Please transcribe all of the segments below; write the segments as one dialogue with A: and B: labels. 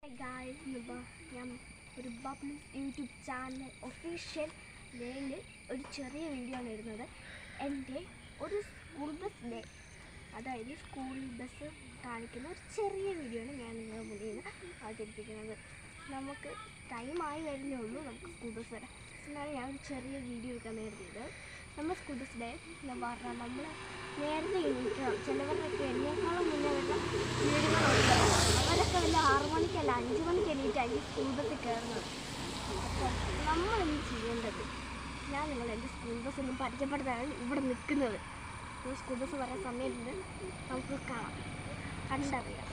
A: Hey guys, ഞാൻ ഒരു ബബ്ലൂസ് YouTube channel official ഡേയിൽ ഒരു ചെറിയ വീഡിയോ ആണ് ഇടുന്നത്. എൻ്റെ ഒരു സ്കൂൾ ബസ് ഡേ, അതായത് സ്കൂൾ ബസ് കാണിക്കുന്ന ഒരു ചെറിയ വീഡിയോ ആണ് ഞാൻ നിങ്ങളുടെ മുന്നിൽ അവതരിപ്പിക്കുന്നത്. നമുക്ക് ടൈമായി വരുന്നേ ഉള്ളൂ, നമുക്ക് സ്കൂൾ ബസ് വരാം. എന്നാണ് ഞാൻ ഒരു ചെറിയ വീഡിയോ എടുക്കാൻ നേരത്തെ. നമ്മൾ സ്കൂൾ ബസ് ഡേ എന്ന് പറഞ്ഞാൽ നമ്മൾ നേരത്തെ എണീക്കണം. ചിലവരൊക്കെ എന്നേക്കാളും മുന്നേ വരുന്ന വീടുകളുണ്ട്. അവരൊക്കെ വല്ല 6 മണിക്കല്ല 5 മണിക്ക് എണീറ്റായിരിക്കും സ്കൂൾ ബസ്സിൽ കയറുന്നത്. അപ്പം നമ്മളെന്ത് ചെയ്യേണ്ടത്? ഞാൻ എൻ്റെ സ്കൂൾ ബസ്സൊന്നും പരിചയപ്പെടുത്താനാണ് ഇവിടെ നിൽക്കുന്നത്. സ്കൂൾ ബസ് പറയാൻ സമയത്തുണ്ട്, നമുക്ക് കാണാം, കണ്ടറിയാം.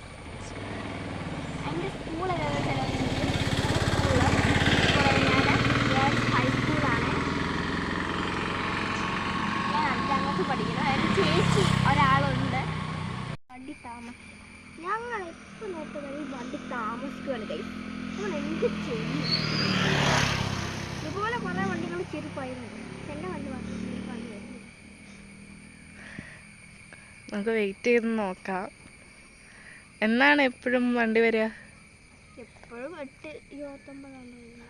A: എൻ്റെ സ്കൂൾ ഏതാണെന്ന് ഹൈസ്കൂളാണ്. ഞാൻ 5ാം ക്ലാസ് പഠിക്കുന്നത്. എൻ്റെ ചേച്ചി ഒരാളുണ്ട്. വണ്ടി ഞങ്ങൾ എപ്പോൾ നോക്കുന്നത് ഈ വണ്ടി താമസിക്കുകയാണ് കഴിയും. നമ്മൾ എന്ത് ചെയ്യും? ഇതുപോലെ കുറേ വണ്ടികൾ ചെറുപ്പായിരുന്നു. എൻ്റെ വണ്ടി മാത്രം ചെറുപ്പാണ് വരുന്നത്.
B: നമുക്ക് വെയിറ്റ് ചെയ്ത് നോക്കാം. എന്നാണ് എപ്പോഴും വണ്ടി വരിക?
A: എപ്പോഴും 8:29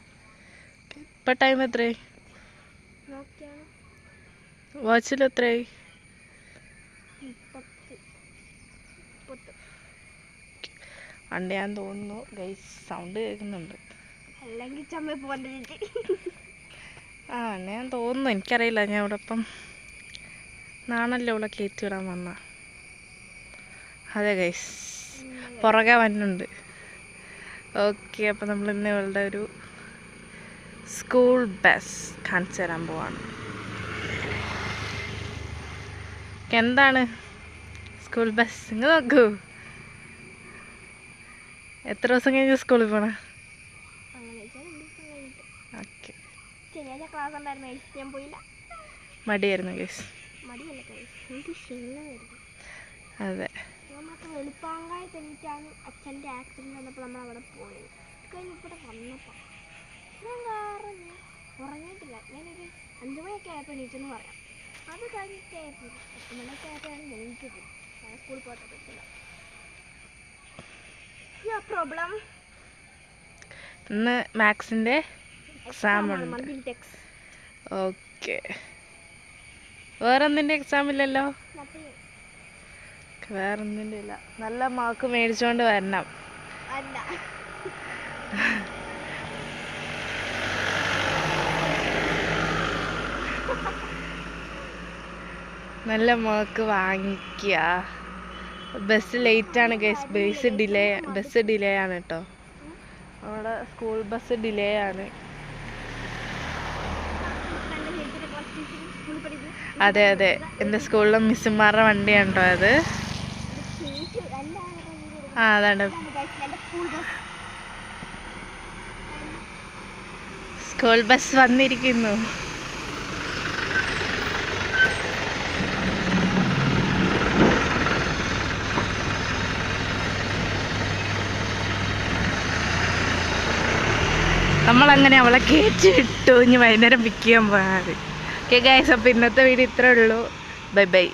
B: ഇപ്പം ടൈം എത്രയായി?
A: നോക്കിയാണ്
B: വാച്ചിൽ എത്രയായി?
A: 30.
B: വണ്ടിയാന്ന് തോന്നുന്നു. ഗൈസ് സൗണ്ട് കേൾക്കുന്നുണ്ട്.
A: അല്ലെങ്കിൽ ചമ്മ പോകേണ്ടി.
B: വണ്ടിയാന്ന് തോന്നുന്നു, എനിക്കറിയില്ല. ഞാൻ ഇവിടെ ഇപ്പം നാണല്ലോ ഇവിടെ കയറ്റി വിടാൻ വന്ന. അതെ ഗൈസ്, പുറകെ വന്നുണ്ട്. ഓക്കെ, അപ്പം നമ്മളിന്ന് ഇവളുടെ ഒരു സ്കൂൾ ബസ് കാണിച്ചു തരാൻ പോവാണ്. എന്താണ് സ്കൂൾ ബസ്? നിങ്ങൾ നോക്കൂ. എത്ര ദിവസം കഴിഞ്ഞ് സ്കൂളിൽ പോണ? ഓക്കെ, മടിയായിരുന്നു കേസ്. അതെ,
A: വെളുപ്പാങ്കായ തെളിയിട്ടാണ് അച്ഛൻ്റെ ആക്സിഡൻറ്റ് വന്നപ്പോൾ നമ്മൾ അവിടെ പോയത്. കഴിഞ്ഞിവിടെ വന്നപ്പോൾ ഞാൻ കാരണം ഉറങ്ങിയിട്ടില്ല. ഞാനൊരു 5 മണിയൊക്കെ ആയപ്പോൾ എണീറ്റെന്ന് പറയാം. അത് കഴിഞ്ഞിട്ടായിരുന്നു 10 മണിയൊക്കെ ആയപ്പോഴാണ് എണീറ്റത്. ഞാൻ സ്കൂളിൽ പോകാൻ പറ്റില്ല. പ്രോബ്ലം.
B: ഇന്ന് മാത്സിൻ്റെ എക്സാം ഉണ്ട്. ഓക്കെ, വേറൊന്നിൻ്റെ എക്സാം ഇല്ലല്ലോ? വേറൊന്നിൻ്റെ ഇല്ല. നല്ല മാർക്ക് മേടിച്ചോണ്ട് വരണം. നല്ല മാർക്ക് വാങ്ങിക്കുക. ബസ് ലേറ്റാണ് ഗൈസ്. ബസ് ഡിലേ ആണ് കേട്ടോ. നമ്മുടെ സ്കൂൾ ബസ് ഡിലേ ആണ്. അതെ അതെ, എൻ്റെ സ്കൂളിലെ മിസ്സുമാരുടെ വണ്ടിയാണ് കേട്ടോ അത്. അതാണ് സ്കൂൾ ബസ് വന്നിരിക്കുന്നു. നമ്മളങ്ങനെ അവളെ കയറ്റി വിട്ടു. ഇനി വൈകുന്നേരം പിക്ക് ചെയ്യാൻ പോകാറ്. ഓക്കെ ഗൈസ്, അപ്പോൾ ഇന്നത്തെ വീഡിയോ ഇത്രേ ഉള്ളൂ. Bye bye.